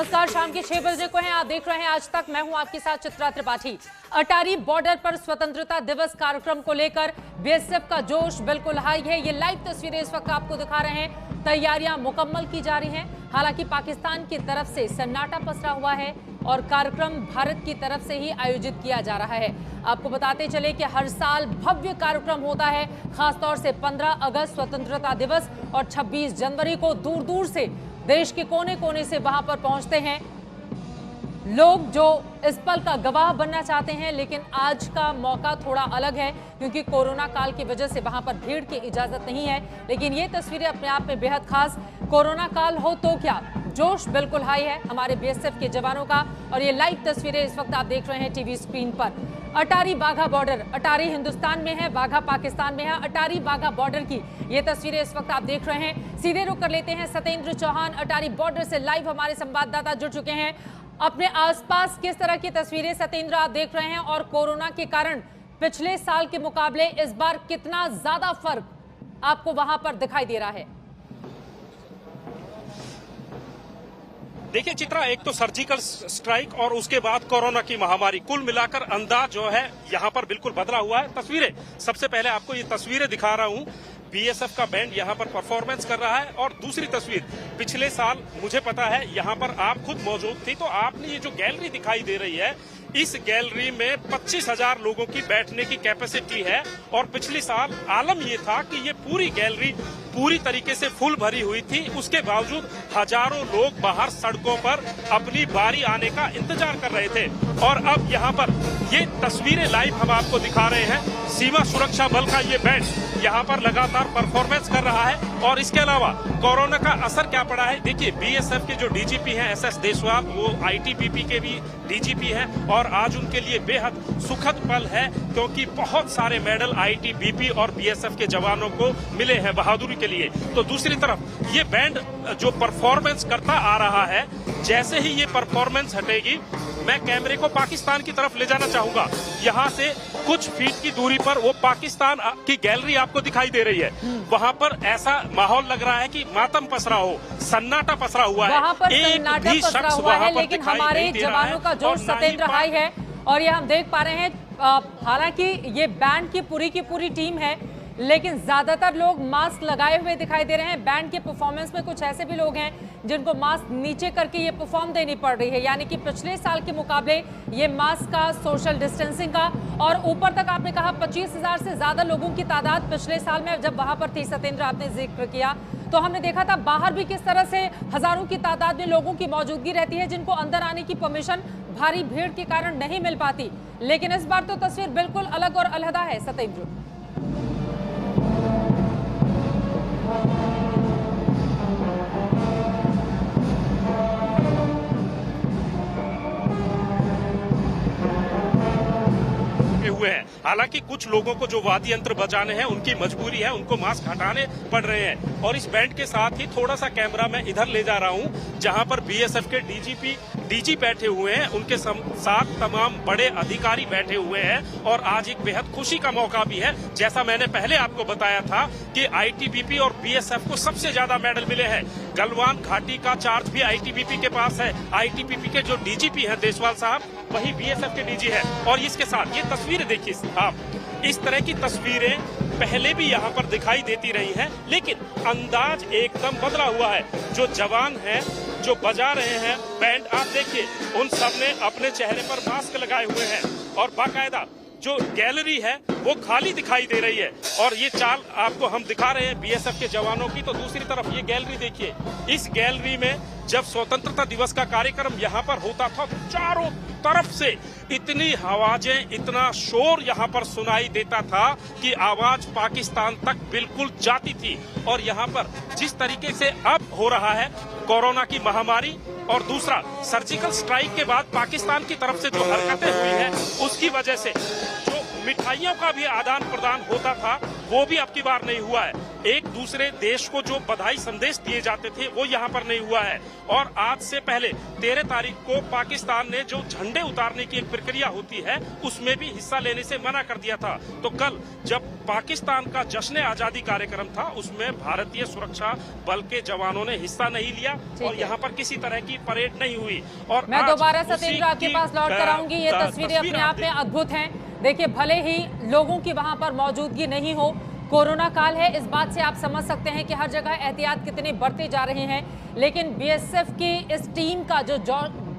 नमस्कार, शाम के 6 बजे को हैं, आप देख रहे हैं आज तक। मैं हूं आपके साथ चित्रा त्रिपाठी। अटारी बॉर्डर पर स्वतंत्रता दिवस कार्यक्रम को लेकर बीएसएफ का जोश बिल्कुल हाई है। ये लाइव तस्वीरें इस वक्त आपको दिखा रहे हैं। तैयारियां मुकम्मल की जा रही हैं। हालांकि पाकिस्तान की तरफ से सन्नाटा पसरा हुआ है और कार्यक्रम भारत की तरफ से ही आयोजित किया जा रहा है। आपको बताते चले कि हर साल भव्य कार्यक्रम होता है, खासतौर से 15 अगस्त स्वतंत्रता दिवस और 26 जनवरी को दूर दूर से देश के कोने कोने से वहां पर पहुंचते हैं लोग जो इस पल का गवाह बनना चाहते हैं। लेकिन आज का मौका थोड़ा अलग है क्योंकि कोरोना काल की वजह से वहां पर भीड़ की इजाजत नहीं है। लेकिन ये तस्वीरें अपने आप में बेहद खास। कोरोना काल हो तो क्या, जोश बिल्कुल हाई है हमारे बीएसएफ के जवानों का। और ये लाइव तस्वीरें इस वक्त आप देख रहे हैं टीवी स्क्रीन पर। अटारी बाघा बॉर्डर, अटारी हिंदुस्तान में है, बाघा पाकिस्तान में है। अटारी बाघा बॉर्डर की ये तस्वीरें इस वक्त आप देख रहे हैं। सीधे रुख कर लेते हैं सत्येंद्र चौहान, अटारी बॉर्डर से लाइव हमारे संवाददाता जुड़ चुके हैं। अपने आसपास किस तरह की तस्वीरें सत्येंद्र आप देख रहे हैं और कोरोना के कारण पिछले साल के मुकाबले इस बार कितना ज्यादा फर्क आपको वहां पर दिखाई दे रहा है? देखिए चित्रा, एक तो सर्जिकल स्ट्राइक और उसके बाद कोरोना की महामारी, कुल मिलाकर अंदाज जो है यहाँ पर बिल्कुल बदला हुआ है। तस्वीरें, सबसे पहले आपको ये तस्वीरें दिखा रहा हूँ। बीएसएफ का बैंड यहाँ पर परफॉर्मेंस कर रहा है। और दूसरी तस्वीर, पिछले साल मुझे पता है यहाँ पर आप खुद मौजूद थी, तो आपने ये जो गैलरी दिखाई दे रही है, इस गैलरी में 25,000 लोगों की बैठने की कैपेसिटी है। और पिछले साल आलम ये था कि ये पूरी गैलरी पूरी तरीके से फुल भरी हुई थी। उसके बावजूद हजारों लोग बाहर सड़कों पर अपनी बारी आने का इंतजार कर रहे थे। और अब यहाँ पर ये तस्वीरें लाइव हम आपको दिखा रहे हैं। सीमा सुरक्षा बल का ये बैंड यहाँ पर लगातार परफॉर्मेंस कर रहा है। और इसके अलावा कोरोना का असर क्या पड़ा है, देखिए बीएसएफ के जो डीजीपी हैं एसएस देशवाल, वो आईटीबीपी के भी डीजीपी हैं। और आज उनके लिए बेहद सुखद पल है क्योंकि बहुत सारे मेडल आईटीबीपी और बीएसएफ के जवानों को मिले हैं बहादुरी के लिए। तो दूसरी तरफ ये बैंड जो परफॉर्मेंस करता आ रहा है, जैसे ही ये परफॉर्मेंस हटेगी, मैं कैमरे को पाकिस्तान की तरफ ले जाना चाहूंगा। यहाँ से कुछ फीट की दूरी पर वो पाकिस्तान की गैलरी आपको दिखाई दे रही है। वहाँ पर ऐसा माहौल लग रहा है कि मातम पसरा हो, सन्नाटा पसरा हुआ है। वहाँ पर सन्नाटा पसरा हुआ है, लेकिन हमारे जवानों का जोश सत्येंद्र हाई है। और ये हम देख पा रहे हैं, हालांकि ये बैंड की पूरी टीम है, लेकिन ज्यादातर लोग मास्क लगाए हुए दिखाई दे रहे हैं। बैंड के परफॉर्मेंस में कुछ ऐसे भी लोग हैं जिनको मास्क नीचे करके ये परफॉर्म देनी पड़ रही है, यानी कि पिछले साल के मुकाबले ये मास्क का, सोशल डिस्टेंसिंग का। और ऊपर तक आपने कहा 25,000 से ज्यादा लोगों की तादाद पिछले साल में जब वहां पर थी, सत्येंद्र आपने जिक्र किया, तो हमने देखा था बाहर भी किस तरह से हजारों की तादाद में लोगों की मौजूदगी रहती है जिनको अंदर आने की परमिशन भारी भीड़ के कारण नहीं मिल पाती। लेकिन इस बार तो तस्वीर बिल्कुल अलग और अलहदा है सत्येंद्र। हुए हैं। हालांकि कुछ लोगों को जो वाद्य यंत्र बजाने हैं उनकी मजबूरी है, उनको मास्क हटाने पड़ रहे हैं। और इस बैंड के साथ ही थोड़ा सा कैमरा मैं इधर ले जा रहा हूं जहां पर बीएसएफ के डीजी बैठे हुए हैं, उनके साथ तमाम बड़े अधिकारी बैठे हुए हैं। और आज एक बेहद खुशी का मौका भी है, जैसा मैंने पहले आपको बताया था कि आईटीबीपी और बीएसएफ को सबसे ज्यादा मेडल मिले हैं। गलवान घाटी का चार्ज भी आईटीबीपी के पास है। आईटीबीपी के जो डीजीपी हैं देशवाल साहब, वही बीएसएफ के डीजी है। और इसके साथ ये तस्वीरें देखिए आप, इस तरह की तस्वीरें पहले भी यहाँ पर दिखाई देती रही हैं, लेकिन अंदाज एकदम बदला हुआ है। जो जवान हैं, जो बजा रहे हैं बैंड, आप देखिए उन सब ने अपने चेहरे पर मास्क लगाए हुए हैं। और बाकायदा जो गैलरी है वो खाली दिखाई दे रही है। और ये चाल आपको हम दिखा रहे हैं बीएसएफ के जवानों की। तो दूसरी तरफ ये गैलरी देखिए, इस गैलरी में जब स्वतंत्रता दिवस का कार्यक्रम यहाँ पर होता था, चारों तरफ से इतनी आवाजें, इतना शोर यहाँ पर सुनाई देता था कि आवाज पाकिस्तान तक बिल्कुल जाती थी। और यहाँ पर जिस तरीके से अब हो रहा है कोरोना की महामारी, और दूसरा सर्जिकल स्ट्राइक के बाद पाकिस्तान की तरफ से जो हरकतें हुई हैं, उसकी वजह से जो मिठाइयों का भी आदान प्रदान होता था वो भी अब की बार नहीं हुआ है। एक दूसरे देश को जो बधाई संदेश दिए जाते थे वो यहाँ पर नहीं हुआ है। और आज से पहले 13 तारीख को पाकिस्तान ने जो झंडे उतारने की एक प्रक्रिया होती है उसमें भी हिस्सा लेने से मना कर दिया था। तो कल जब पाकिस्तान का जश्न आजादी कार्यक्रम था उसमें भारतीय सुरक्षा बल के जवानों ने हिस्सा नहीं लिया और यहाँ पर किसी तरह की परेड नहीं हुई। और मैं दोबारा सत्येंद्र आपके पास लौट कर आऊंगी। ये तस्वीरें अपने आप में अद्भुत हैं। देखिए, भले ही लोगों की वहां पर मौजूदगी नहीं हो, कोरोना काल है, इस बात से आप समझ सकते हैं कि हर जगह एहतियात कितनी बढ़ती जा रही हैं, लेकिन बीएसएफ की इस टीम का जो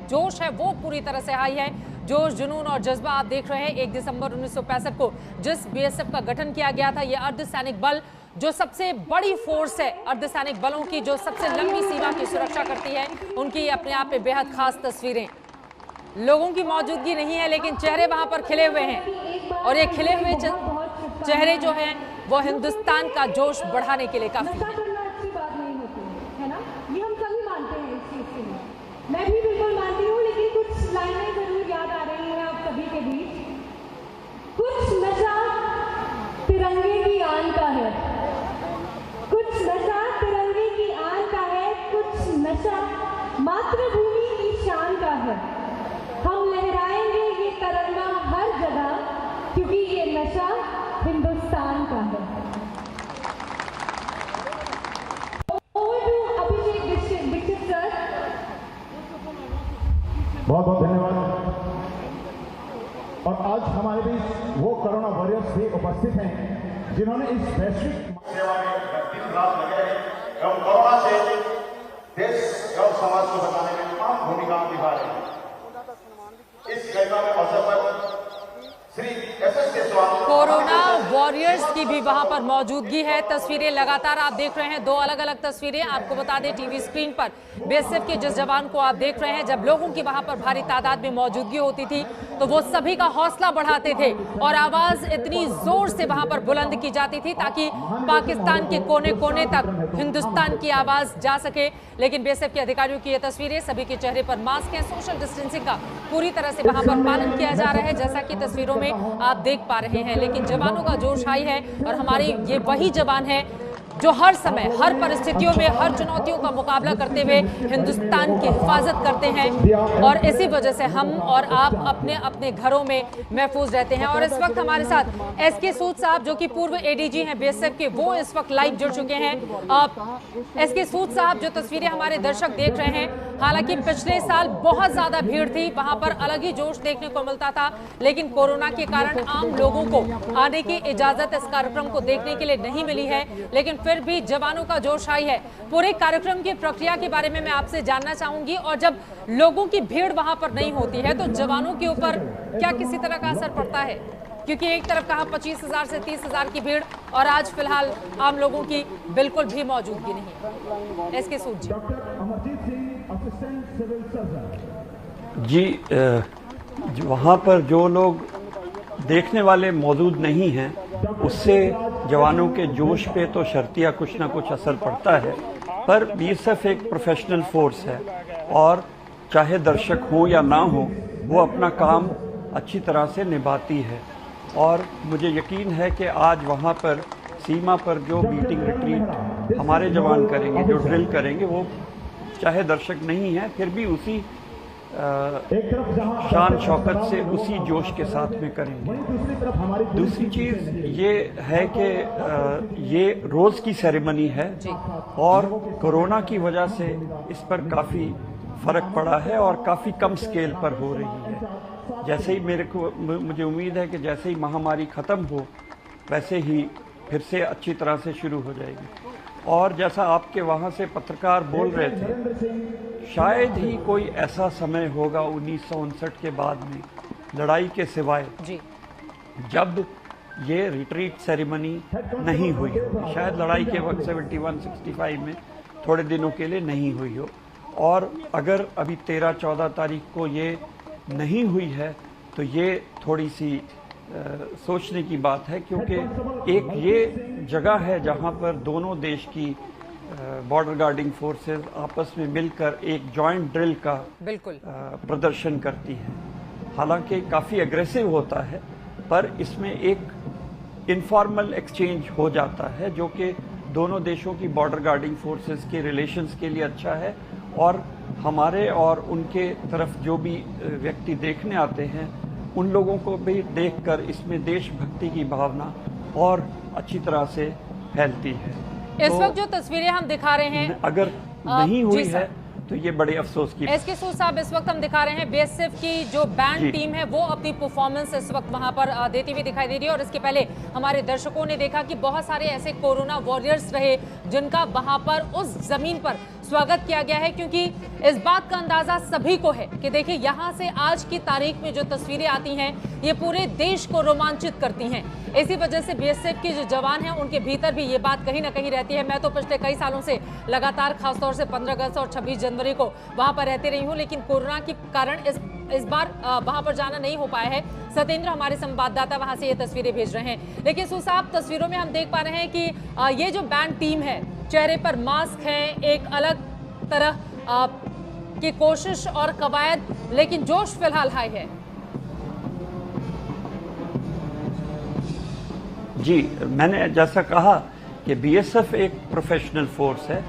जोश है वो पूरी तरह से हाई है। जोश, जुनून और जज्बा आप देख रहे हैं। 1 दिसंबर 1965 को जिस बीएसएफ का गठन किया गया था, ये अर्धसैनिक बल जो सबसे बड़ी फोर्स है, अर्धसैनिक बलों की जो सबसे लंबी सीमा की सुरक्षा करती है, उनकी अपने आप में बेहद खास तस्वीरें। लोगों की मौजूदगी नहीं है लेकिन चेहरे वहां पर खिले हुए हैं और ये खिले हुए चेहरे जो हैं वो हिंदुस्तान का जोश बढ़ाने के लिए काफी है। अच्छी बात नहीं होती है ना, ये हम सभी मानते हैं इस चीज के लिए। मैं भी बिल्कुल मानती हूँ, लेकिन कुछ लाइनें जरूर याद आ रही हैं आप सभी के बीच। कुछ नशा तिरंगे की आन का है, कुछ नशा तिरंगे की आन का है, कुछ नशा मातृभूमि की शान का है। हम लहराएंगे ये तिरंगा हर जगह, क्योंकि ये नशा हिंदुस्तान का है। अभिषेक दीक्षित सर, बहुत बहुत धन्यवाद। और आज हमारे बीच वो कोरोना वॉरियर्स भी उपस्थित हैं जिन्होंने इस वैश्विक सेवा में दिन रात लगे हैं एवं कोरोना से देश एवं समाज को बचाने में अहम भूमिका निभा रहे हैं। इस घटना में अवसर पर श्री एसएस के कोरोना वॉरियर्स की भी वहां पर मौजूदगी है। तस्वीरें लगातार आप देख रहे हैं, 2 अलग-अलग तस्वीरें आपको बता दें टीवी स्क्रीन पर। बीएसएफ के जिस जवान को आप देख रहे हैं, जब लोगों की वहां पर भारी तादाद में मौजूदगी होती थी तो वो सभी का हौसला बढ़ाते थे और आवाज इतनी जोर से वहां पर बुलंद की जाती थी ताकि पाकिस्तान के कोने कोने तक हिंदुस्तान की आवाज जा सके। लेकिन बीएसएफ के अधिकारियों की ये तस्वीरें, सभी के चेहरे पर मास्क है, सोशल डिस्टेंसिंग का पूरी तरह से वहां पर पालन किया जा रहा है, जैसा कि तस्वीरों में आप देख पा रहे हैं। लेकिन जवानों का जोश हाई है और हमारे ये वही जवान हैं जो हर समय, हर परिस्थितियों में, हर चुनौतियों का मुकाबला करते हुए हिंदुस्तान की हिफाजत करते हैं और इसी वजह से हम और आप अपने अपने घरों में महफूज रहते हैं। और इस वक्त हमारे साथ एसके सूद साहब जो कि पूर्व एडीजी हैं बीएसएफ के, वो इस वक्त लाइव जुड़ चुके हैं। एसके सूद साहब, जो तस्वीरें हमारे दर्शक देख रहे हैं, हालांकि पिछले साल बहुत ज्यादा भीड़ थी, वहां पर अलग ही जोश देखने को मिलता था, लेकिन कोरोना के कारण आम लोगों को आने की इजाजत इस कार्यक्रम को देखने के लिए नहीं मिली है, लेकिन फिर भी जवानों का जोश हाई है। पूरे कार्यक्रम की प्रक्रिया के बारे में मैं आपसे जानना चाहूंगी, और जब लोगों की भीड़ वहां पर नहीं होती है तो जवानों के ऊपर क्या किसी तरह का असर पड़ता है? क्योंकि एक तरफ कहा 25,000 से 30,000 की भीड़ और आज फिलहाल आम लोगों की बिल्कुल भी मौजूदगी नहीं। एसके सूद जी, वहाँ पर जो लोग देखने वाले मौजूद नहीं हैं उससे जवानों के जोश पे तो शर्तिया कुछ ना कुछ असर पड़ता है, पर बीएसएफ एक प्रोफेशनल फोर्स है और चाहे दर्शक हो या ना हो वो अपना काम अच्छी तरह से निभाती है। और मुझे यकीन है कि आज वहाँ पर सीमा पर जो बीटिंग रिट्रीट हमारे जवान करेंगे, जो ड्रिल करेंगे, वो चाहे दर्शक नहीं है फिर भी उसी शान शौकत से, उसी जोश के साथ में करेंगे। दूसरी चीज़ ये है कि ये रोज़ की सेरेमनी है और कोरोना की वजह से इस पर काफ़ी फ़र्क पड़ा है और काफ़ी कम स्केल पर हो रही है। जैसे ही मुझे उम्मीद है कि जैसे ही महामारी ख़त्म हो वैसे ही फिर से अच्छी तरह से शुरू हो जाएगी। और जैसा आपके वहाँ से पत्रकार बोल रहे थे, शायद ही कोई ऐसा समय होगा 1959 के बाद में लड़ाई के सिवाय जब ये रिट्रीट सेरेमनी नहीं हुई हो। शायद लड़ाई के वक्त 71-65 में थोड़े दिनों के लिए नहीं हुई हो, और अगर अभी 13-14 तारीख को ये नहीं हुई है तो ये थोड़ी सी सोचने की बात है, क्योंकि एक ये जगह है जहां पर दोनों देश की बॉर्डर गार्डिंग फोर्सेस आपस में मिलकर एक जॉइंट ड्रिल का प्रदर्शन करती है। हालांकि काफ़ी एग्रेसिव होता है, पर इसमें एक इनफॉर्मल एक्सचेंज हो जाता है जो कि दोनों देशों की बॉर्डर गार्डिंग फोर्सेस के रिलेशंस के लिए अच्छा है, और हमारे और उनके तरफ जो भी व्यक्ति देखने आते हैं उन लोगों को भी देखकर इसमें देशभक्ति की भावना और अच्छी तरह से फैलती है। इस वक्त जो तस्वीरें हम दिखा रहे हैं, अगर नहीं हुई है तो ये बड़े अफसोस की। एसके सूद साहब, इस वक्त हम दिखा रहे हैं बीएसएफ की जो बैंड टीम है वो अपनी परफॉर्मेंस इस वक्त वहां पर देती हुई दिखाई दे रही है। और इसके पहले हमारे दर्शकों ने देखा कि बहुत सारे ऐसे कोरोना वॉरियर्स रहे जिनका वहां पर उस जमीन पर स्वागत किया गया है, क्योंकि इस बात का अंदाजा सभी को है कि देखिए यहाँ से आज की तारीख में जो तस्वीरें आती हैं ये पूरे देश को रोमांचित करती हैं। इसी वजह से बीएसएफ के जो जवान हैं उनके भीतर भी ये बात कहीं ना कहीं रहती है। मैं तो पिछले कई सालों से लगातार खासतौर से 15 अगस्त और 26 जनवरी को वहां पर रहती रही हूं, लेकिन कोरोना के कारण इस बार वहां पर जाना नहीं हो पाया है। सत्येंद्र हमारे संवाददाता वहां से ये तस्वीरें भेज रहे हैं। लेकिन सूद साहब, तस्वीरों में हम देख पा रहे हैं कि ये जो बैंड टीम है, चेहरे पर मास्क है, एक अलग तरह की कोशिश और कवायद, लेकिन जोश फिलहाल हाई है। जी, मैंने जैसा कहा कि बीएसएफ एक प्रोफेशनल फोर्स है।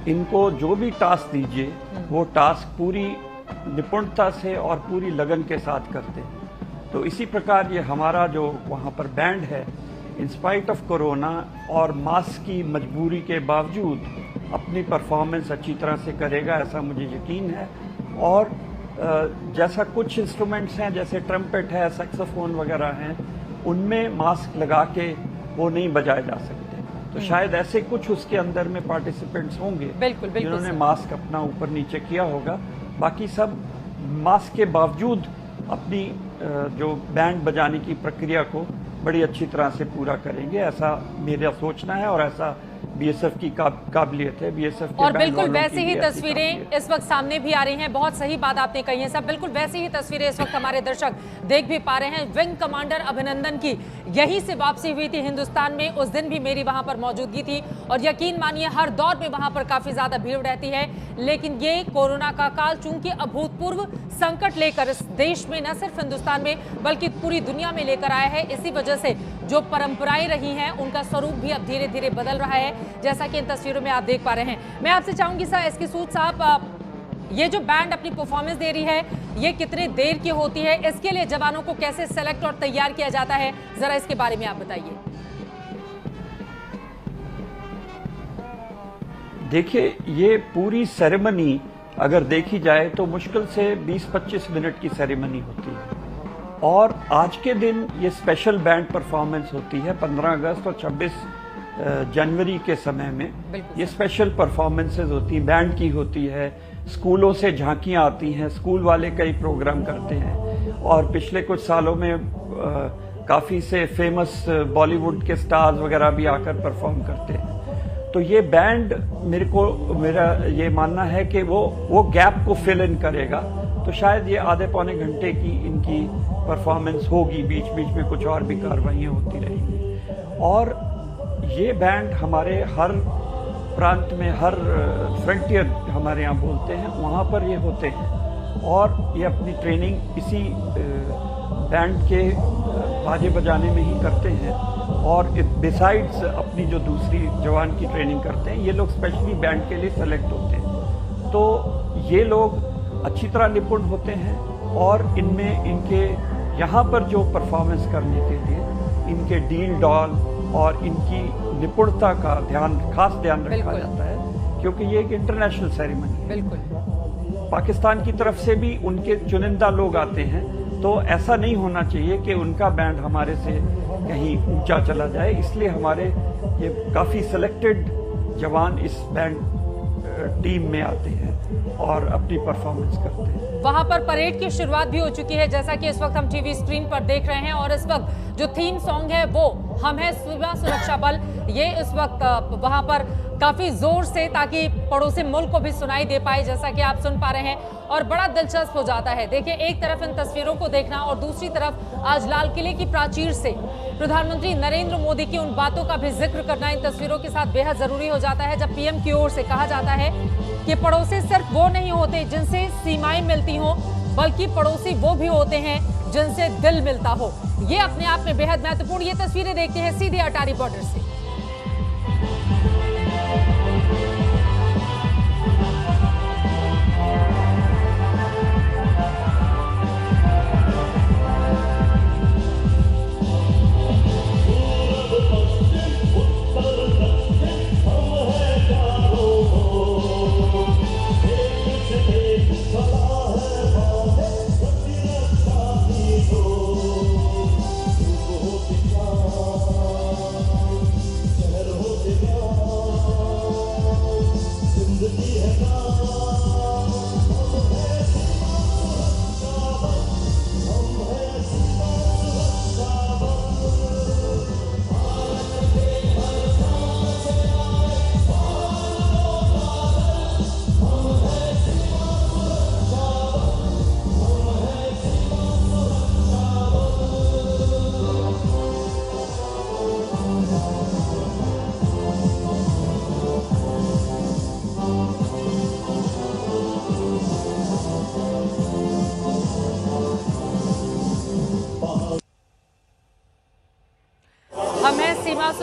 इनको जो भी टास्क दीजिए वो टास्क पूरी निपुणता से और पूरी लगन के साथ करते हैं। तो इसी प्रकार ये हमारा जो वहाँ पर बैंड है, इंस्पाइट ऑफ कोरोना और मास्क की मजबूरी के बावजूद अपनी परफॉर्मेंस अच्छी तरह से करेगा, ऐसा मुझे यकीन है। और जैसा कुछ इंस्ट्रूमेंट्स हैं, जैसे ट्रम्पेट है, सैक्सोफोन वगैरह हैं, उनमें मास्क लगा के वो नहीं बजाए जा सकते। तो शायद ऐसे कुछ उसके अंदर में पार्टिसिपेंट्स होंगे जिन्होंने मास्क अपना ऊपर नीचे किया होगा। बाकी सब मास्क के बावजूद अपनी जो बैंड बजाने की प्रक्रिया को बड़ी अच्छी तरह से पूरा करेंगे, ऐसा मेरा सोचना है और ऐसा बीएसएफ की काबिलियत है। बीएसएफ के और बिल्कुल वैसी ही तस्वीरें इस वक्त सामने भी आ रही हैं। बहुत सही बात आपने कही है सब, बिल्कुल वैसी ही तस्वीरें इस वक्त हमारे दर्शक देख भी पा रहे हैं। विंग कमांडर अभिनंदन की यहीं से वापसी हुई थी हिंदुस्तान में, उस दिन भी मेरी वहां पर मौजूदगी थी और यकीन मानिए हर दौर में वहां पर काफी ज्यादा भीड़ रहती है। लेकिन ये कोरोना का काल चूंकि अभूतपूर्व संकट लेकर इस देश में, न सिर्फ हिंदुस्तान में बल्कि पूरी दुनिया में लेकर आया है, इसी वजह से जो परंपराएं रही हैं उनका स्वरूप भी अब धीरे धीरे बदल रहा है, जैसा कि इन तस्वीरों में आप देख पा रहे हैं। मैं आपसे चाहूंगी सर एसके सूद साहब, ये जो बैंड अपनी परफॉर्मेंस दे रही है ये कितने देर की होती है, इसके लिए जवानों को कैसे सेलेक्ट और तैयार किया जाता है, जरा इसके बारे में आप बताइए। देखिए, ये पूरी सेरेमनी अगर देखी जाए तो मुश्किल से 20-25 मिनट की सेरेमनी होती है और आज के दिन ये स्पेशल बैंड परफॉर्मेंस होती है 15 अगस्त और 26 जनवरी के समय में। ये स्पेशल परफॉर्मेंसेज होती हैं, बैंड की होती है, स्कूलों से झांकियां आती हैं, स्कूल वाले कई प्रोग्राम करते हैं और पिछले कुछ सालों में काफ़ी से फेमस बॉलीवुड के स्टार्स वगैरह भी आकर परफॉर्म करते हैं। तो ये बैंड मेरा ये मानना है कि वो गैप को फिल इन करेगा। तो शायद ये आधे पौने घंटे की इनकी परफॉर्मेंस होगी, बीच बीच में कुछ और भी कार्रवाइयाँ होती रहेंगी। और ये बैंड हमारे हर प्रांत में, हर फ्रंटियर हमारे यहाँ बोलते हैं, वहाँ पर ये होते हैं और ये अपनी ट्रेनिंग इसी बैंड के बाजे बजाने में ही करते हैं। और बिसाइड्स अपनी जो दूसरी जवान की ट्रेनिंग करते हैं, ये लोग स्पेशली बैंड के लिए सेलेक्ट होते हैं। तो ये लोग अच्छी तरह निपुण होते हैं और इनमें इनके यहाँ पर जो परफॉर्मेंस करने के लिए इनके डील डॉल और इनकी निपुणता का खास ध्यान रखा जाता है, क्योंकि ये एक इंटरनेशनल सेरेमनी है। बिल्कुल। पाकिस्तान की तरफ से भी उनके चुनिंदा लोग आते हैं, तो ऐसा नहीं होना चाहिए कि उनका बैंड हमारे से कहीं ऊंचा चला जाए, इसलिए हमारे ये काफ़ी सिलेक्टेड जवान इस बैंड टीम में आते हैं और अपनी परफॉर्मेंस करते हैं। वहां पर परेड की शुरुआत भी हो चुकी है, जैसा कि इस वक्त हम टीवी स्क्रीन पर देख रहे हैं और इस वक्त जो थीम सॉन्ग है वो हम है सीमा सुरक्षा बल, ये इस वक्त वहां पर काफी जोर से, ताकि पड़ोसी मुल्क को भी सुनाई दे पाए, जैसा कि आप सुन पा रहे हैं। और बड़ा दिलचस्प हो जाता है, देखिए एक तरफ इन तस्वीरों को देखना और दूसरी तरफ आज लाल किले की प्राचीर से प्रधानमंत्री नरेंद्र मोदी की उन बातों का भी जिक्र करना इन तस्वीरों के साथ बेहद जरूरी हो जाता है, जब पीएम की ओर से कहा जाता है कि पड़ोसी सिर्फ वो नहीं होते जिनसे सीमाएं मिलती हों, बल्कि पड़ोसी वो भी होते हैं जिनसे दिल मिलता हो। ये अपने आप में बेहद महत्वपूर्ण। ये तस्वीरें देखते हैं सीधे अटारी बॉर्डर से।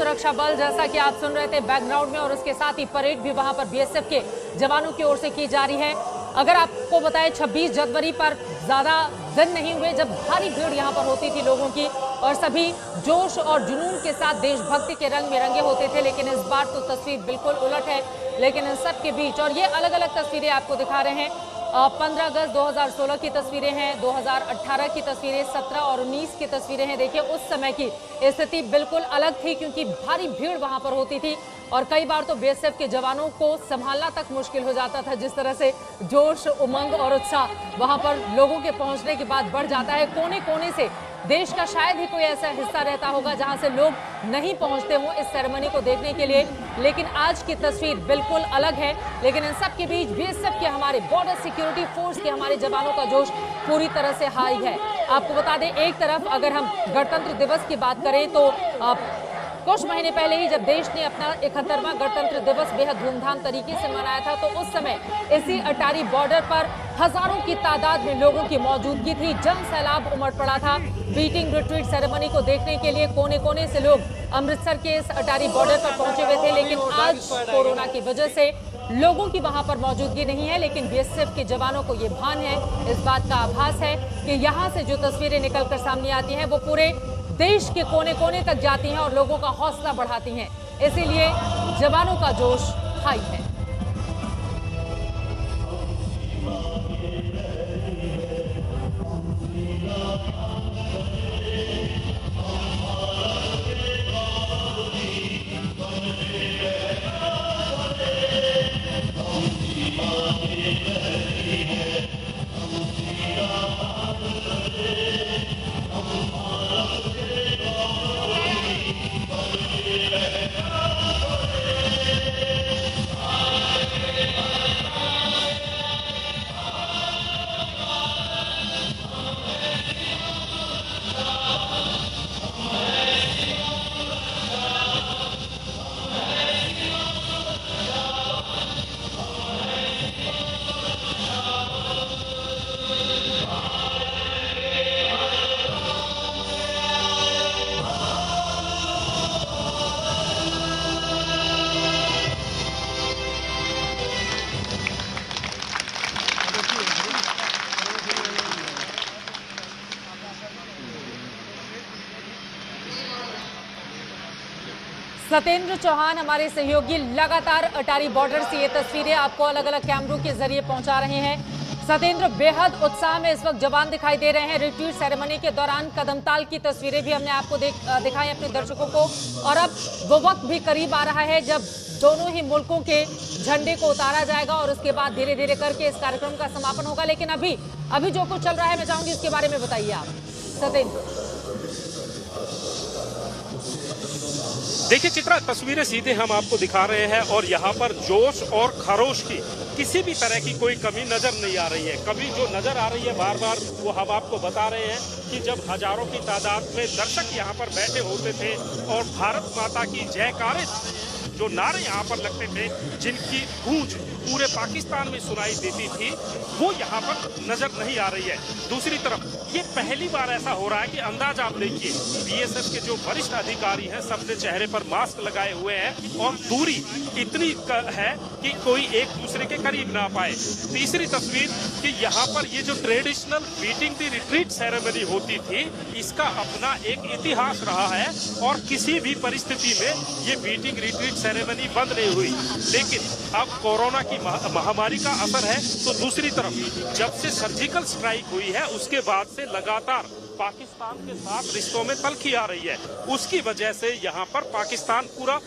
सुरक्षा बल, जैसा कि आप सुन रहे थे बैकग्राउंड में, और उसके साथ ही परेड भी वहां पर बीएसएफ के जवानों की ओर से की जा रही है। अगर आपको बताएं 26 जनवरी पर ज्यादा दिन नहीं हुए जब भारी भीड़ यहां पर होती थी लोगों की, और सभी जोश और जुनून के साथ देशभक्ति के रंग में रंगे होते थे, लेकिन इस बार तो तस्वीर बिल्कुल उलट है। लेकिन इन सब के बीच, और ये अलग अलग तस्वीरें आपको दिखा रहे हैं, 15 अगस्त 2016 की तस्वीरें हैं, 2018 की तस्वीरें, 17 और 19 की तस्वीरें हैं। देखिए उस समय की स्थिति बिल्कुल अलग थी, क्योंकि भारी भीड़ वहां पर होती थी और कई बार तो बीएसएफ के जवानों को संभालना तक मुश्किल हो जाता था। जिस तरह से जोश, उमंग और उत्साह वहां पर लोगों के पहुंचने के बाद बढ़ जाता है। कोने कोने से देश का शायद ही कोई ऐसा हिस्सा रहता होगा जहां से लोग नहीं पहुंचते हों इस सेरेमनी को देखने के लिए, लेकिन आज की तस्वीर बिल्कुल अलग है। लेकिन इन सब के बीच बीएसएफ के, हमारे बॉर्डर सिक्योरिटी फोर्स के हमारे जवानों का जोश पूरी तरह से हाई है। आपको बता दें, एक तरफ अगर हम गणतंत्र दिवस की बात करें तो कुछ महीने पहले ही जब देश ने अपना 71वां गणतंत्र दिवस बेहद धूमधाम तरीके से मनाया था, तो उस समय इसी अटारी बॉर्डर पर हजारों की तादाद में लोगों की मौजूदगी थी। जन सैलाब उमड़ पड़ा था बीटिंग रिट्रीट सेरेमनी को देखने के लिए। कोने कोने से लोग अमृतसर के इस अटारी बॉर्डर पर पहुंचे हुए थे, लेकिन आज कोरोना की वजह से लोगों की वहां पर मौजूदगी नहीं है। लेकिन बीएसएफ के जवानों को ये भान है, इस बात का आभास है कि यहाँ से जो तस्वीरें निकलकर सामने आती हैं वो पूरे देश के कोने कोने तक जाती हैं और लोगों का हौसला बढ़ाती हैं। इसीलिए जवानों का जोश हाई है। सत्येंद्र चौहान हमारे सहयोगी लगातार अटारी बॉर्डर से ये तस्वीरें आपको अलग अलग कैमरों के जरिए पहुंचा रहे हैं। सत्येंद्र, बेहद उत्साह में इस वक्त जवान दिखाई दे रहे हैं। रिट्रीट सेरेमनी के दौरान कदमताल की तस्वीरें भी हमने आपको दिखाई अपने दर्शकों को, और अब वो वक्त भी करीब आ रहा है जब दोनों ही मुल्कों के झंडे को उतारा जाएगा और उसके बाद धीरे धीरे करके इस कार्यक्रम का समापन होगा। लेकिन अभी जो कुछ चल रहा है मैं चाहूंगी इसके बारे में बताइए आप सत्येंद्र। देखिए चित्रा, तस्वीरें सीधे हम आपको दिखा रहे हैं और यहाँ पर जोश और खरोश की किसी भी तरह की कोई कमी नजर नहीं आ रही है। कभी जो नजर आ रही है बार बार वो हम आपको बता रहे हैं कि जब हजारों की तादाद में दर्शक यहाँ पर बैठे होते थे और भारत माता की जयकारे जो नारे यहाँ पर लगते थे, जिनकी गूंज पूरे पाकिस्तान में सुनाई देती थी, वो यहाँ पर नजर नहीं आ रही है। दूसरी तरफ ये पहली बार ऐसा हो रहा है कि अंदाज आप देखिए, बीएसएफ के जो वरिष्ठ अधिकारी हैं सबने चेहरे पर मास्क लगाए हुए हैं और दूरी इतनी है कि कोई एक दूसरे के करीब ना पाए। तीसरी तस्वीर कि यहाँ पर ये जो traditional beating the retreat ceremony होती थी, इसका अपना एक इतिहास रहा है और किसी भी परिस्थिति में ये बीटिंग रिट्रीट सेरेमनी बंद नहीं हुई। लेकिन अब कोरोना की महामारी का असर है, तो दूसरी तरफ जब से सर्जिकल स्ट्राइक हुई है उसके बाद से लगातार पाकिस्तान के साथ रिश्तों में तल्खी आ रही है। उसकी वजह से यहाँ पर पाकिस्तान पूरा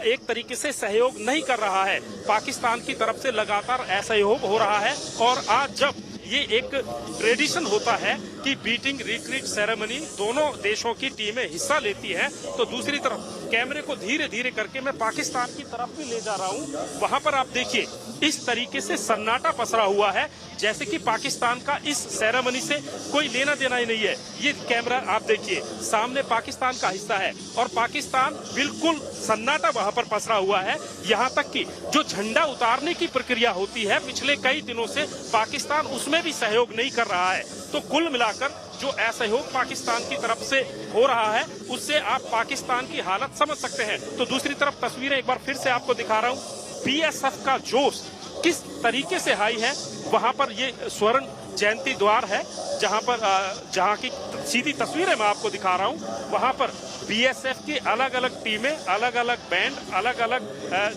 एक तरीके से सहयोग नहीं कर रहा है। पाकिस्तान की तरफ से लगातार असहयोग हो रहा है और आज जब ये एक ट्रेडिशन होता है कि बीटिंग रिट्रीट सेरेमनी दोनों देशों की टीमें हिस्सा लेती हैं, तो दूसरी तरफ कैमरे को धीरे धीरे करके मैं पाकिस्तान की तरफ भी ले जा रहा हूँ। वहां पर आप देखिए इस तरीके से सन्नाटा पसरा हुआ है जैसे कि पाकिस्तान का इस सेरेमनी से कोई लेना देना ही नहीं है। ये कैमरा आप देखिए, सामने पाकिस्तान का हिस्सा है और पाकिस्तान बिल्कुल सन्नाटा वहां पर पसरा हुआ है। यहाँ तक कि जो झंडा उतारने की प्रक्रिया होती है पिछले कई दिनों से पाकिस्तान उसमें भी सहयोग नहीं कर रहा है। तो कुल मिलाकर जो असहयोग पाकिस्तान की तरफ से हो रहा है उससे आप पाकिस्तान की हालत समझ सकते हैं। तो दूसरी तरफ तस्वीरें एक बार फिर से आपको दिखा रहा हूँ, बीएसएफ का जोश किस तरीके से हाई है। वहां पर ये स्वर्ण जयंती द्वार है जहां की सीधी तस्वीरें मैं आपको दिखा रहा हूं। वहां पर बीएसएफ की अलग अलग टीमें, अलग अलग बैंड, अलग अलग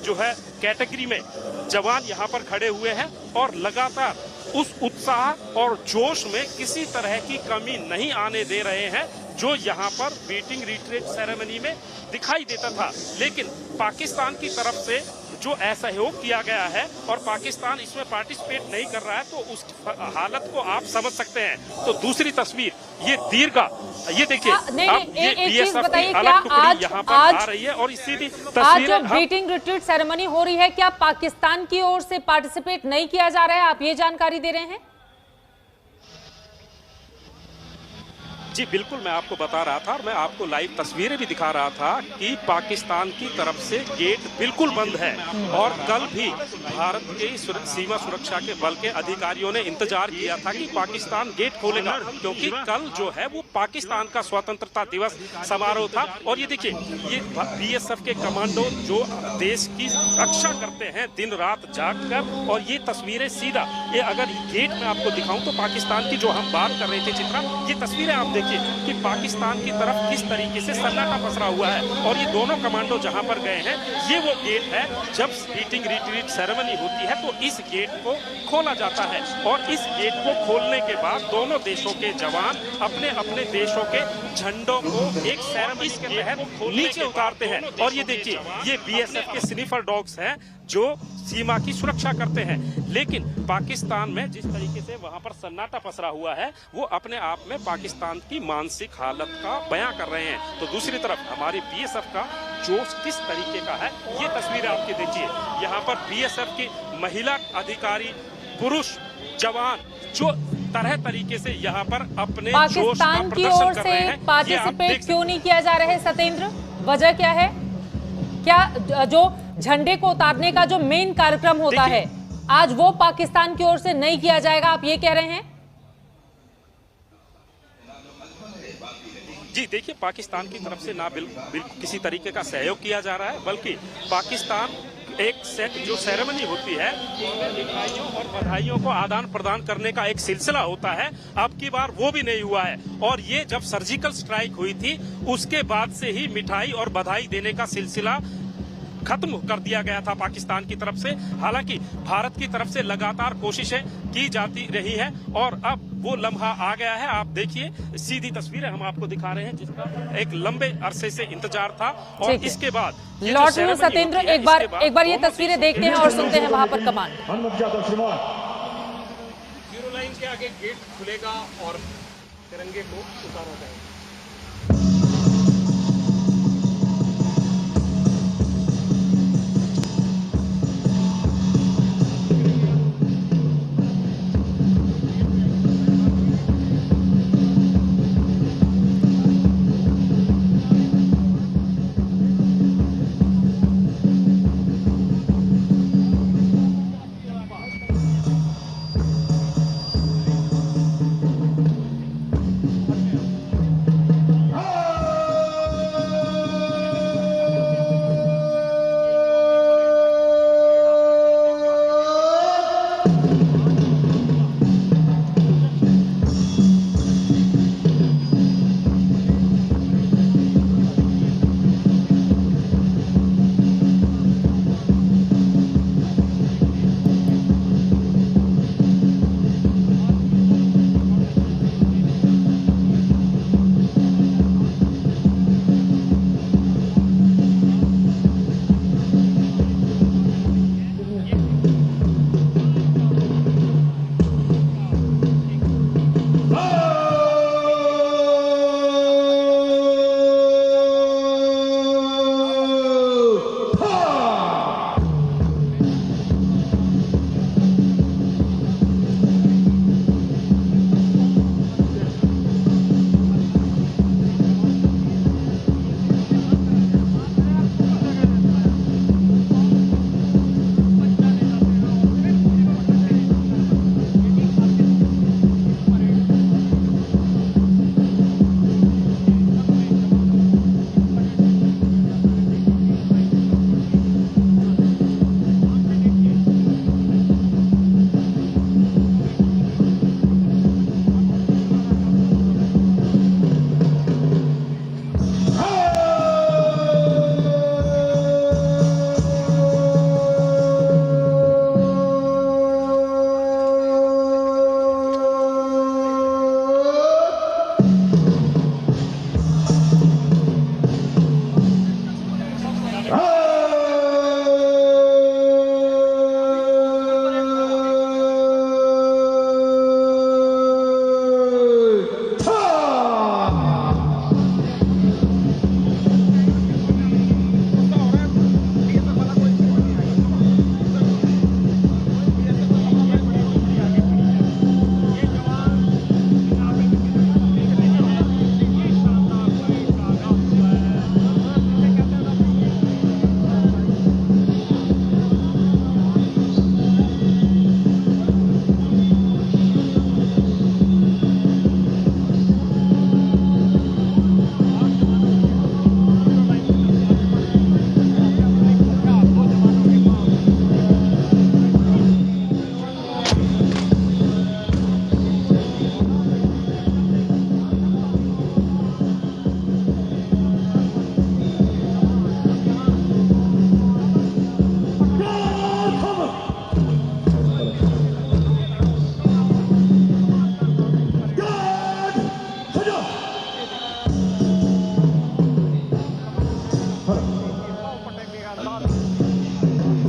जो है कैटेगरी में जवान यहां पर खड़े हुए हैं और लगातार उस उत्साह और जोश में किसी तरह की कमी नहीं आने दे रहे हैं जो यहां पर बीटिंग रिट्रीट सेरेमनी में दिखाई देता था। लेकिन पाकिस्तान की तरफ से जो असहयोग किया गया है और पाकिस्तान इसमें पार्टिसिपेट नहीं कर रहा है तो उस हालत को आप समझ सकते हैं। तो दूसरी तस्वीर ये दीर्घा, ये देखिए ये बीएसएफ की अलग टुकड़ी यहाँ पर आ रही है और इसी तस्वीर आज जो बीटिंग रिट्रीट सेरेमनी हो रही है क्या पाकिस्तान की ओर से पार्टिसिपेट नहीं किया जा रहा है, आप ये जानकारी दे रहे हैं? जी बिल्कुल, मैं आपको बता रहा था और मैं आपको लाइव तस्वीरें भी दिखा रहा था कि पाकिस्तान की तरफ से गेट बिल्कुल बंद है और कल भी भारत के सीमा सुरक्षा के बल के अधिकारियों ने इंतजार किया था कि पाकिस्तान गेट खोलेगा, क्योंकि कल जो है वो पाकिस्तान का स्वतंत्रता दिवस समारोह था। और ये देखिए ये बीएसएफ के कमांडो जो देश की रक्षा करते हैं दिन रात जागकर, और ये तस्वीरें सीधा ये अगर गेट में आपको दिखाऊं तो पाकिस्तान की जो हम बात कर रहे थे चित्रा, ये तस्वीरें आप देखिए कि पाकिस्तान की तरफ किस तरीके से सन्नाटा पसरा हुआ है। और ये दोनों कमांडो जहां पर गए हैं ये वो गेट है जब बीटिंग रिट्रीट सेरेमनी होती है तो इस गेट को खोला जाता है और इस गेट को खोलने के बाद दोनों देशों के जवान अपने अपने देशों के झंडों को एक सेरेमनी के तहत नीचे उतारते हैं। और ये देखिए ये बीएसएफ के स्निफर डॉग्स हैं जो सीमा की सुरक्षा करते हैं। लेकिन पाकिस्तान में जिस तरीके से वहां पर सन्नाटा पसरा हुआ है वो अपने आप में पाकिस्तान की मानसिक हालत का बयां कर रहे हैं। तो दूसरी तरफ हमारी बीएसएफ का जोश किस तरीके का है ये तस्वीर आपके देखिए। यहाँ पर बीएसएफ की महिला अधिकारी, पुरुष जवान जो तरह तरीके से यहाँ पर अपने जोश का पाकिस्तान की प्रदर्शन ओर कर रहे से हैं। पार्टिसिपेट क्यों नहीं किया जा रहा है सतेंद्र, वजह क्या है? क्या जो झंडे को उतारने का जो मेन कार्यक्रम होता है आज वो पाकिस्तान की ओर से नहीं किया जाएगा, आप ये कह रहे हैं? जी देखिए पाकिस्तान की तरफ से ना बिल्कुल किसी तरीके का सहयोग किया जा रहा है, बल्कि पाकिस्तान एक सेट जो सेरेमनी होती है उसमें मिठाइयों और बधाइयों को आदान प्रदान करने का एक सिलसिला होता है। अब की बार वो भी नहीं हुआ है और ये जब सर्जिकल स्ट्राइक हुई थी उसके बाद से ही मिठाई और बधाई देने का सिलसिला खत्म कर दिया गया था पाकिस्तान की तरफ से। हालांकि भारत की तरफ से लगातार कोशिशें की जाती रही है और अब वो लम्हा आ गया है। आप देखिए सीधी तस्वीरें हम आपको दिखा रहे हैं जिसका एक लंबे अरसे से इंतजार था और इसके बाद लौट सतेंद्र एक बार ये तस्वीरें देखते हैं और सुनते हैं वहां पर कमांड। जीरो लाइन के आगे गेट खुलेगा और तिरंगे को उतारा जाएगा।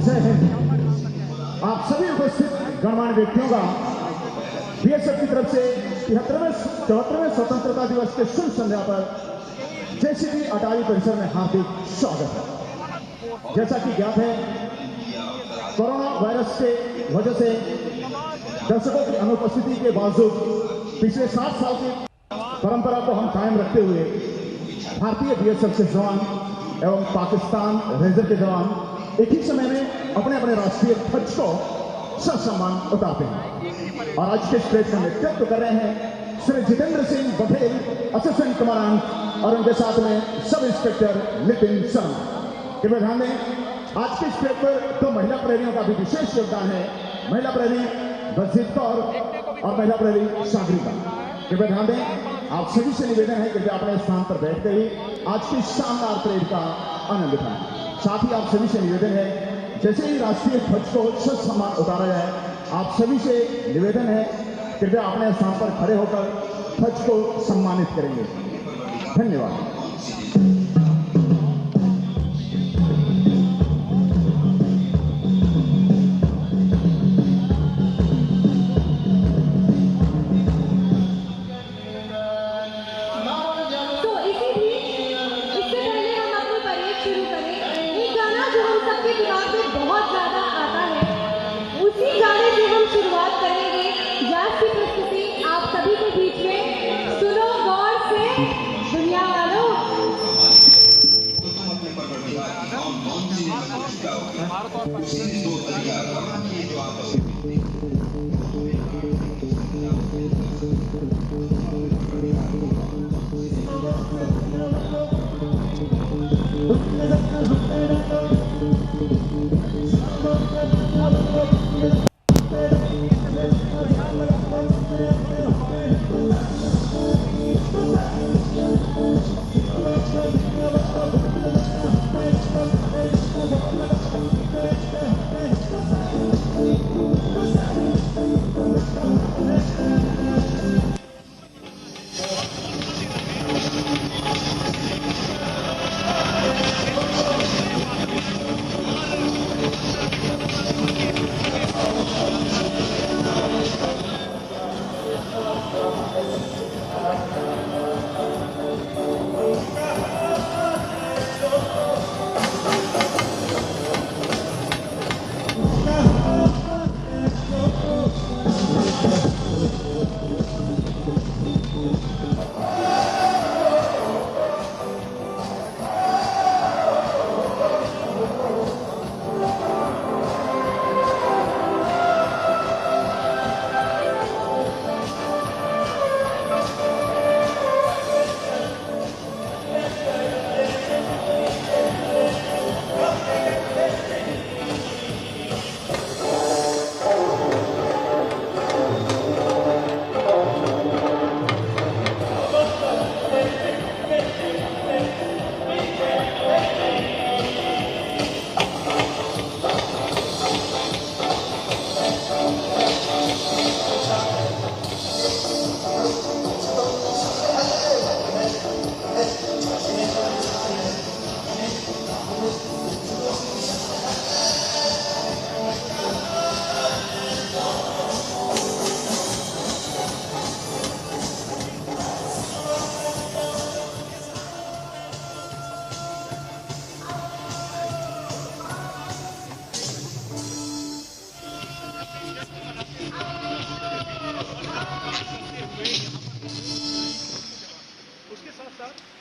जय हिंद। आप सभी उपस्थित गणमान्य व्यक्तियों का बीएसएफ की तरफ से 74वें स्वतंत्रता दिवस के शुभ संध्या पर जेसीबी अटारी परिसर में हार्दिक स्वागत है। जैसा कि ज्ञात है, कोरोना वायरस के वजह से दर्शकों की अनुपस्थिति के बावजूद पिछले 60 साल की परंपरा को हम कायम रखते हुए भारतीय बीएसएफ के जवान एवं पाकिस्तान रेंजर के जवान एक ही समय में अपने अपने राष्ट्रीय ध्वज को ससम्मान उतारते हैं। और आज के स्टेज का नेतृत्व कर रहे हैं श्री जितेंद्र सिंह बघेल, असिस्टेंट कमांडेंट, और उनके साथ में सब इंस्पेक्टर नितिन शर्मा। कृपया ध्यान दें, आज के स्टेज पर 2 महिला प्रहरियों का भी विशेष योगदान है। महिला प्रहरी बलजीत कौर और महिला प्रहरी सागरिका। कृपया ध्यान दें, आप सभी से निवेदन है कि अपने स्थान पर बैठकर ही आज की शानदार परेड का आनंद उठाएं। साथ ही आप सभी से निवेदन है, जैसे ही राष्ट्रीय ध्वज को ससम्मान उतारा जाए, आप सभी से निवेदन है कृपया अपने स्थान पर खड़े होकर ध्वज को सम्मानित करेंगे। धन्यवाद।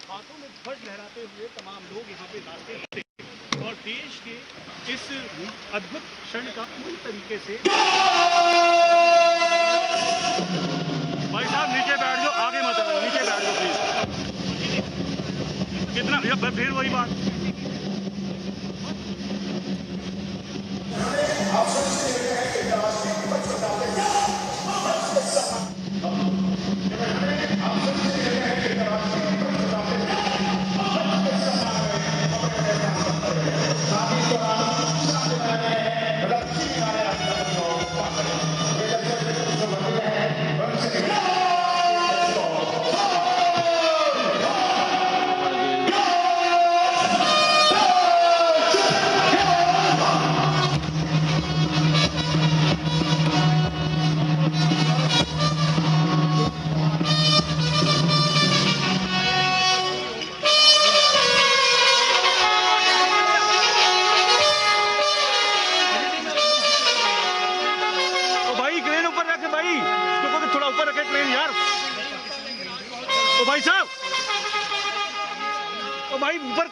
हाथों में ध्वज लहराते हुए तमाम लोग यहाँ पे नाचते हैं और देश के इस अद्भुत क्षण का पूरी तरीके से। भाई साहब नीचे बैठ जाओ, आगे मत आओ, नीचे बैठ जाओ प्लीज। कितना फिर वही बात।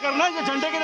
करना है, ये झंडे के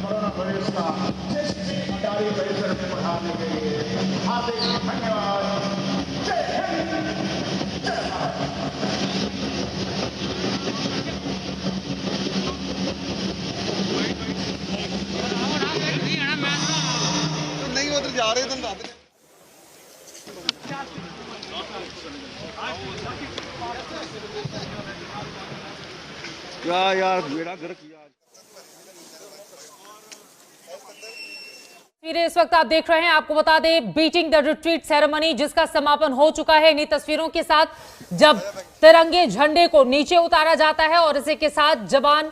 कोरोना वायरस का अटारी परिसर में बढ़ाने के लिए हार्दिक धन्यवाद। जय हिंद, जय भारत। नहीं उधर जा रहे तुम दादे क्या यार बेड़ा गर्क किया। तस्वीरें इस वक्त आप देख रहे हैं, आपको बता दें बीटिंग द रिट्रीट सेरेमनी जिसका समापन हो चुका है। इन्हीं तस्वीरों के साथ जब तिरंगे झंडे को नीचे उतारा जाता है और इसी के साथ जवान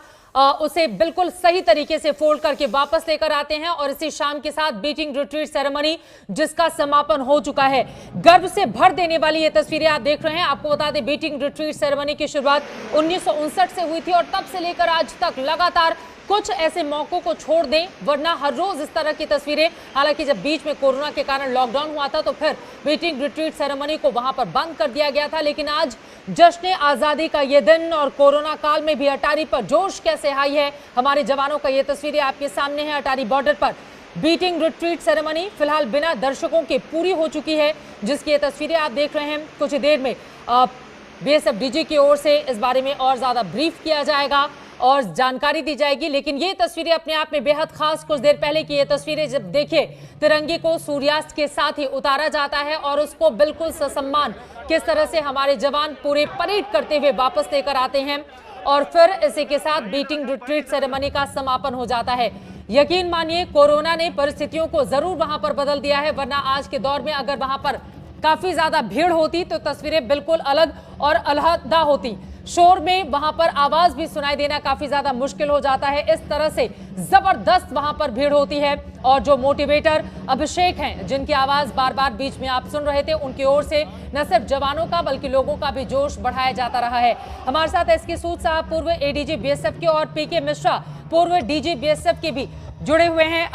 उसे बिल्कुल सही तरीके से फोल्ड करके वापस लेकर आते हैं और इसी शाम के साथ बीटिंग रिट्रीट सेरेमनी जिसका समापन हो चुका है। गर्व से भर देने वाली ये तस्वीरें आप देख रहे हैं। आपको बता दें बीटिंग रिट्रीट सेरेमनी की शुरुआत 1959 से हुई थी और तब से लेकर आज तक लगातार कुछ ऐसे मौकों को छोड़ दें, वरना हर रोज इस तरह की तस्वीरें, हालांकि जब बीच में कोरोना के कारण लॉकडाउन हुआ था तो फिर बीटिंग रिट्रीट सेरेमनी को वहां पर बंद कर दिया गया था, लेकिन आज जश्न आजादी का ये दिन और कोरोना काल में भी अटारी पर जोश कैसे हाई है। हमारे जवानों का ये तस्वीरें आपके सामने है। अटारी बॉर्डर पर बीटिंग रिट्रीट सेरेमनी फिलहाल बिना दर्शकों के पूरी हो चुकी है, जिसकी ये तस्वीरें आप देख रहे हैं। कुछ देर में बीएसएफ डीजी की ओर से इस बारे में और ज्यादा ब्रीफ किया जाएगा और जानकारी दी जाएगी, लेकिन ये तस्वीरें अपने आप में बेहद खास। कुछ देर पहले की ये तस्वीरें जब देखिए, तिरंगे को सूर्यास्त के साथ ही उतारा जाता है और उसको बिल्कुल ससम्मान किस तरह से हमारे जवान पूरे परेड करते हुए वापस लेकर आते हैं और फिर इसी के साथ बीटिंग रिट्रीट सेरेमनी का समापन हो जाता है। यकीन मानिए कोरोना ने परिस्थितियों को जरूर वहां पर बदल दिया है, वरना आज के दौर में अगर वहां पर काफी ज्यादा भीड़ होती तो तस्वीरें बिल्कुल अलग और अलहदा होती। शोर में वहां पर आवाज भी सुनाई देना काफी ज्यादा मुश्किल हो जाता है। इस तरह से जबरदस्त वहां पर भीड़ होती है और जो मोटिवेटर अभिषेक हैं, जिनकी आवाज बार बार बीच में आप सुन रहे थे, उनकी ओर से न सिर्फ जवानों का बल्कि लोगों का भी जोश बढ़ाया जाता रहा है। हमारे साथ एसके सूद साहब पूर्व एडीजी बीएसएफ के और पीके मिश्रा पूर्व डीजी बीएसएफ के भी जुड़े हुए हैं।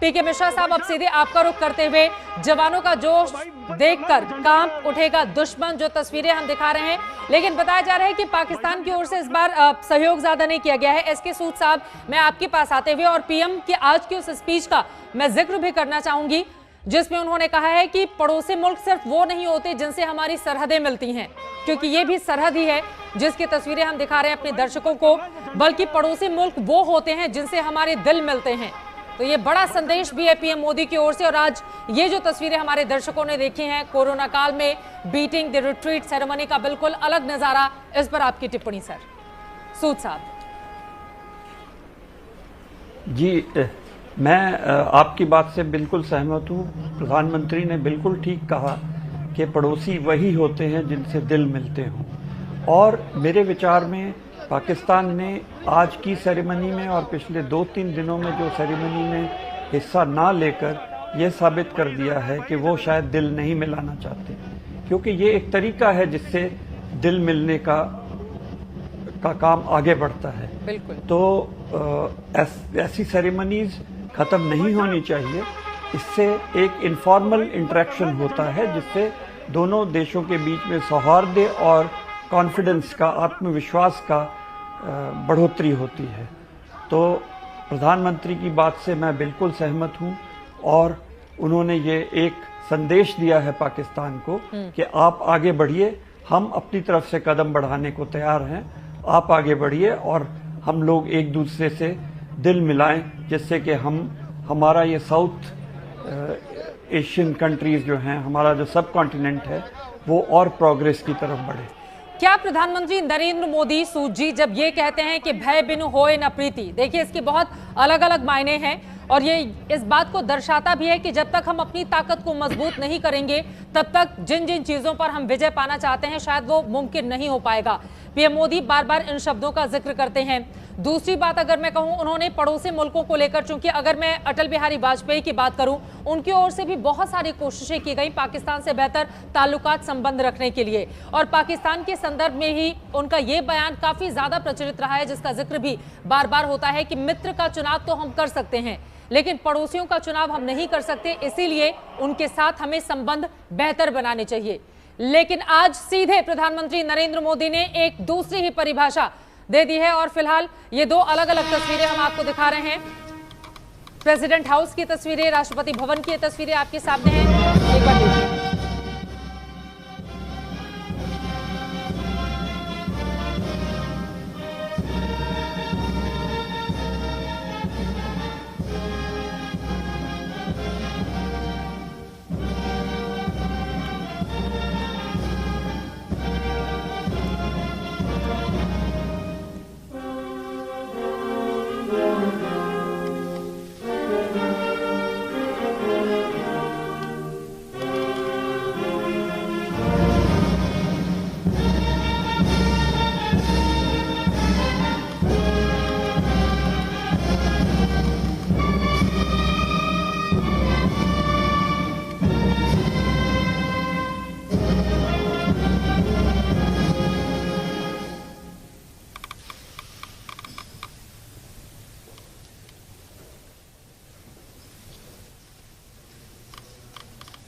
पीके मिश्रा साहब, अब सीधे आपका रुख करते हुए, जवानों का जोश देखकर कांप उठेगा दुश्मन, जो तस्वीरें हम दिखा रहे हैं, लेकिन बताया जा रहा है कि पाकिस्तान की ओर से इस बार सहयोग ज्यादा नहीं किया गया है। एसके सूद साहब, मैं आपके पास आते हुए और पीएम की आज की उस स्पीच का मैं जिक्र भी करना चाहूंगी, जिसमें उन्होंने कहा है कि पड़ोसी मुल्क सिर्फ वो नहीं होते जिनसे हमारी सरहदें मिलती हैं, क्योंकि ये भी सरहद ही है जिसकी तस्वीरें हम दिखा रहे हैं अपने दर्शकों को, बल्कि पड़ोसी मुल्क वो होते हैं जिनसे हमारे दिल मिलते हैं। तो ये बड़ा संदेश भी है पीएम मोदी की ओर से। और आज ये जो तस्वीरें हमारे दर्शकों ने देखी हैं कोरोना काल में बीटिंग द रिट्रीट सेरेमनी का बिल्कुल अलग नजारा, इस पर आपकी टिप्पणी सर। सूद साहब जी, मैं आपकी बात से बिल्कुल सहमत हूँ। प्रधानमंत्री ने बिल्कुल ठीक कहा कि पड़ोसी वही होते हैं जिनसे दिल मिलते हों। और मेरे विचार में पाकिस्तान ने आज की सेरेमनी में और पिछले 2-3 दिनों में जो सेरेमनी में हिस्सा ना लेकर यह साबित कर दिया है कि वो शायद दिल नहीं मिलाना चाहते, क्योंकि ये एक तरीका है जिससे दिल मिलने का काम आगे बढ़ता है। बिल्कुल। तो ऐसी सेरेमनीज खत्म नहीं होनी चाहिए। इससे एक इनफॉर्मल इंटरेक्शन होता है जिससे दोनों देशों के बीच में सौहार्द और कॉन्फिडेंस का, आत्मविश्वास का बढ़ोतरी होती है। तो प्रधानमंत्री की बात से मैं बिल्कुल सहमत हूं और उन्होंने ये एक संदेश दिया है पाकिस्तान को कि आप आगे बढ़िए, हम अपनी तरफ से कदम बढ़ाने को तैयार हैं, आप आगे बढ़िए और हम लोग एक दूसरे से दिल मिलाएं, जिससे कि हमारा ये साउथ एशियन कंट्रीज जो हैं, हमारा जो सब कॉन्टिनेंट है, वो और प्रोग्रेस की तरफ बढ़े। क्या प्रधानमंत्री नरेंद्र मोदी सूद जी जब ये कहते हैं कि भय बिनु होए न प्रीति, देखिए इसके बहुत अलग अलग मायने हैं और ये इस बात को दर्शाता भी है कि जब तक हम अपनी ताकत को मजबूत नहीं करेंगे तब तक जिन जिन चीजों पर हम विजय पाना चाहते हैं शायद वो मुमकिन नहीं हो पाएगा। पीएम मोदी बार बार इन शब्दों का जिक्र करते हैं। दूसरी बात अगर मैं कहूं, उन्होंने पड़ोसी मुल्कों को लेकर, चूंकि अगर मैं अटल बिहारी वाजपेयी की बात करूं, उनकी ओर से भी बहुत सारी कोशिशें की गई पाकिस्तान से बेहतर ताल्लुकात संबंध रखने के लिए, और पाकिस्तान के संदर्भ में ही उनका ये बयान काफी ज्यादा प्रचलित रहा है, जिसका जिक्र भी बार बार होता है कि मित्र का चुनाव तो हम कर सकते हैं लेकिन पड़ोसियों का चुनाव हम नहीं कर सकते, इसीलिए उनके साथ हमें संबंध बेहतर बनाने चाहिए। लेकिन आज सीधे प्रधानमंत्री नरेंद्र मोदी ने एक दूसरी ही परिभाषा दे दी है और फिलहाल ये दो अलग अलग तस्वीरें हम आपको दिखा रहे हैं। प्रेसिडेंट हाउस की तस्वीरें, राष्ट्रपति भवन की तस्वीरें आपके सामने हैं, एक बार देखिए।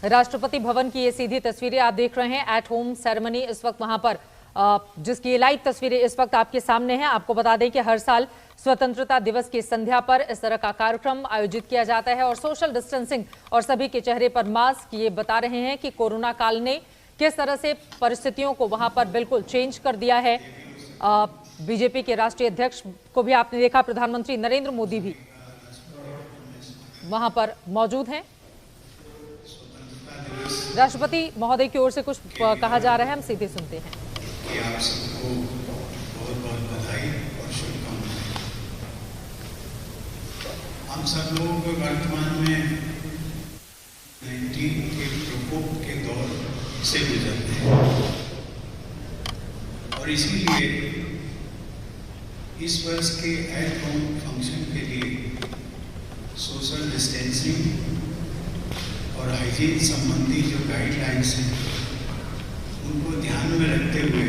राष्ट्रपति भवन की ये सीधी तस्वीरें आप देख रहे हैं, एट होम सेरेमनी इस वक्त वहां पर, जिसकी लाइव तस्वीरें इस वक्त आपके सामने हैं। आपको बता दें कि हर साल स्वतंत्रता दिवस की संध्या पर इस तरह का कार्यक्रम आयोजित किया जाता है और सोशल डिस्टेंसिंग और सभी के चेहरे पर मास्क, ये बता रहे हैं कि कोरोना काल ने किस तरह से परिस्थितियों को वहां पर बिल्कुल चेंज कर दिया है। बीजेपी के राष्ट्रीय अध्यक्ष को भी आपने देखा, प्रधानमंत्री नरेंद्र मोदी भी वहां पर मौजूद हैं। राष्ट्रपति महोदय की ओर से कुछ कहा जा रहा है, हम सीधे सुनते हैं। कि आप सबको बहुत बहुत बधाई और शुभकामनाएं। हम सब लोग वर्तमान में 19 के प्रकोप के दौर से गुजर रहे हैं और इसीलिए इस वर्ष के एट होम फंक्शन के लिए सोशल डिस्टेंसिंग और हाइजीन संबंधी जो गाइडलाइंस हैं उनको ध्यान में रखते हुए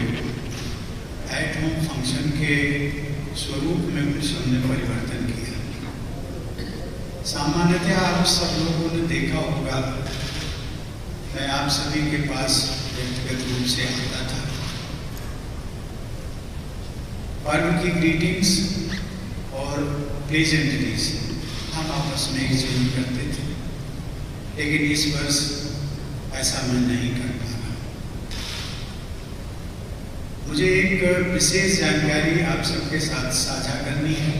एट होम फंक्शन के स्वरूप में कुछ हमने परिवर्तन किया। सामान्यतः आप सब लोगों ने देखा होगा, मैं आप सभी के पास व्यक्तिगत रूप से आता था, पर्व की ग्रीटिंग्स और प्लेजेंटरीज हम आपस में एक्सचेंज करते थे, लेकिन इस वर्ष ऐसा मैं नहीं कर पाया। मुझे एक विशेष जानकारी आप सबके साथ साझा करनी है।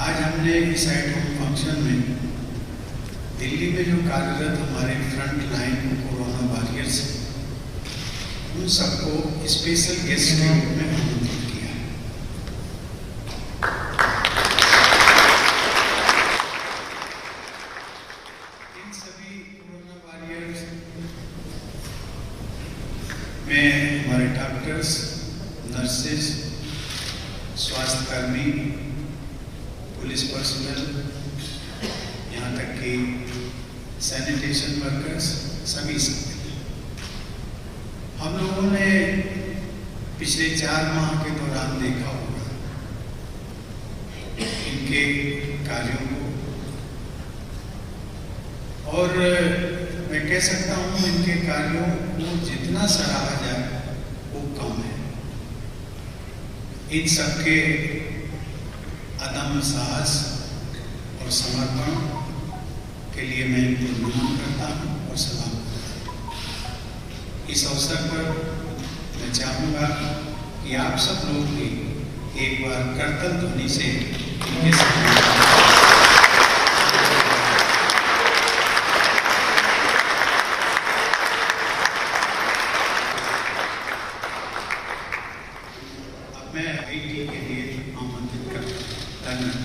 आज हमने इस एट होम फंक्शन में दिल्ली में जो कार्यरत हमारे फ्रंट लाइन कोरोना वॉरियर्स हैं, उन सबको स्पेशल गेस्ट के रूप में आमंत्रित किया है। इन सभी कोरोना वॉरियर्स स्वास्थ्यकर्मी, पुलिस पर्सनल, यहाँ तक कि सैनिटेशन वर्कर्स, सभी हम लोगों ने पिछले 4 माह के दौरान देखा होगा इनके कार्यों को, और मैं कह सकता हूँ इनके कार्यों को जितना सराहा जाए वो कम है। इन सबके अदम्य साहस और समर्पण के लिए मैं इनको नमन करता हूँ और सलाम करता हूँ। इस अवसर पर मैं चाहूँगा कि आप सब लोग भी एक बार करतल ध्वनि से इनके साथ मैं आईटी के लिए आमंत्रित करता हूं। धन्यवाद।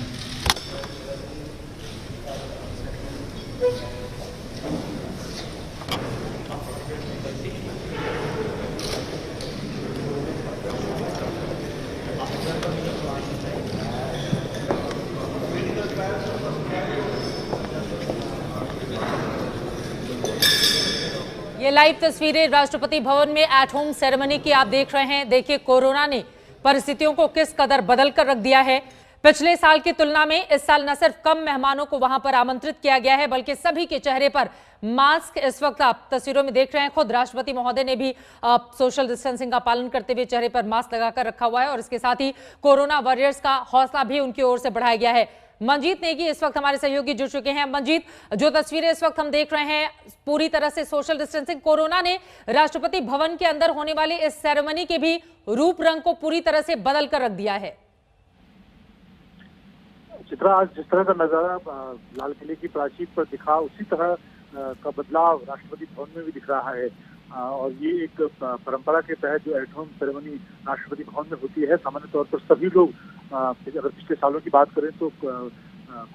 ये लाइव तस्वीरें राष्ट्रपति भवन में एट होम सेरेमनी की आप देख रहे हैं। देखिए, कोरोना ने परिस्थितियों को किस कदर बदल कर रख दिया है। पिछले साल की तुलना में इस साल न सिर्फ कम मेहमानों को वहां पर आमंत्रित किया गया है, बल्कि सभी के चेहरे पर मास्क इस वक्त आप तस्वीरों में देख रहे हैं। खुद राष्ट्रपति महोदय ने भी सोशल डिस्टेंसिंग का पालन करते हुए चेहरे पर मास्क लगाकर रखा हुआ है और इसके साथ ही कोरोना वॉरियर्स का हौसला भी उनकी ओर से बढ़ाया गया है। मंजीत नेगी इस वक्त हमारे सहयोगी जुड़ चुके हैं। मंजीत, जो तस्वीरें इस वक्त हम देख रहे हैं, पूरी तरह से सोशल डिस्टेंसिंग, कोरोना ने राष्ट्रपति भवन के अंदर होने वाली इस सेरेमनी के भी रूप रंग को पूरी तरह से बदल कर रख दिया है। चित्रा, आज जिस तरह का नजारा लाल किले की प्राचीर पर दिखा, उसी तरह का बदलाव राष्ट्रपति भवन में भी दिख रहा है। और ये एक परंपरा के तहत जो at home ceremony Rashtrapati Bhavan में होती है, सामान्य तौर पर सभी लोग अगर पिछले सालों की बात करें तो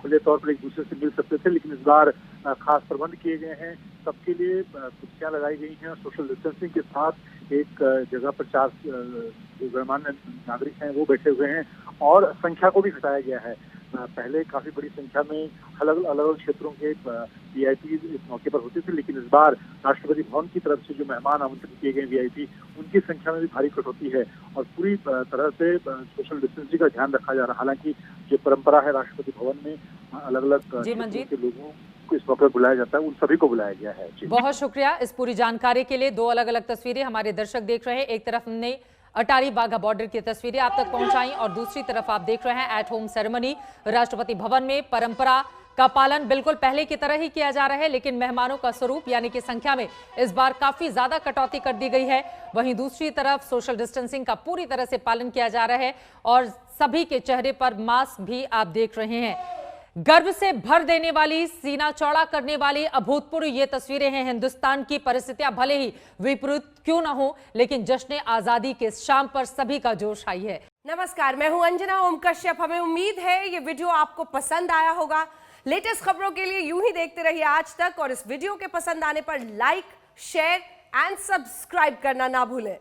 खुले तौर पर एक दूसरे से मिल सकते थे, लेकिन इस बार खास प्रबंध किए गए हैं। सबके लिए कुर्सियां लगाई गई हैं और सोशल डिस्टेंसिंग के साथ एक जगह पर 4 जो गणमान्य नागरिक हैं वो बैठे हुए हैं और संख्या को भी घटाया गया है। पहले काफी बड़ी संख्या में अलग अलग क्षेत्रों के वीआईपी इस मौके पर होते थे, लेकिन इस बार राष्ट्रपति भवन की तरफ से जो मेहमान आमंत्रित किए गए वीआईपी, उनकी संख्या में भी भारी कटौती है और पूरी तरह से सोशल डिस्टेंसिंग का ध्यान रखा जा रहा है। हालांकि जो परंपरा है राष्ट्रपति भवन में अलग अलग के लोगों को इस मौके पर बुलाया जाता है, उन सभी को बुलाया गया है। बहुत शुक्रिया इस पूरी जानकारी के लिए। 2 अलग अलग तस्वीरें हमारे दर्शक देख रहे हैं। एक तरफ हमने अटारी वाघा बॉर्डर की तस्वीरें आप तक पहुंचाई और दूसरी तरफ आप देख रहे हैं at home ceremony Rashtrapati Bhavan में। परंपरा का पालन बिल्कुल पहले की तरह ही किया जा रहा है, लेकिन मेहमानों का स्वरूप यानी कि संख्या में इस बार काफी ज्यादा कटौती कर दी गई है। वहीं दूसरी तरफ सोशल डिस्टेंसिंग का पूरी तरह से पालन किया जा रहा है और सभी के चेहरे पर मास्क भी आप देख रहे हैं। गर्व से भर देने वाली, सीना चौड़ा करने वाली अभूतपूर्व ये तस्वीरें हैं। हिंदुस्तान की परिस्थितियां भले ही विपरीत क्यों न हो, लेकिन जश्न आजादी के शाम पर सभी का जोश आई है। नमस्कार, मैं हूं अंजना ओम कश्यप। हमें उम्मीद है ये वीडियो आपको पसंद आया होगा। लेटेस्ट खबरों के लिए यूं ही देखते रहिए आज तक और इस वीडियो के पसंद आने पर लाइक, शेयर एंड सब्सक्राइब करना ना भूलें।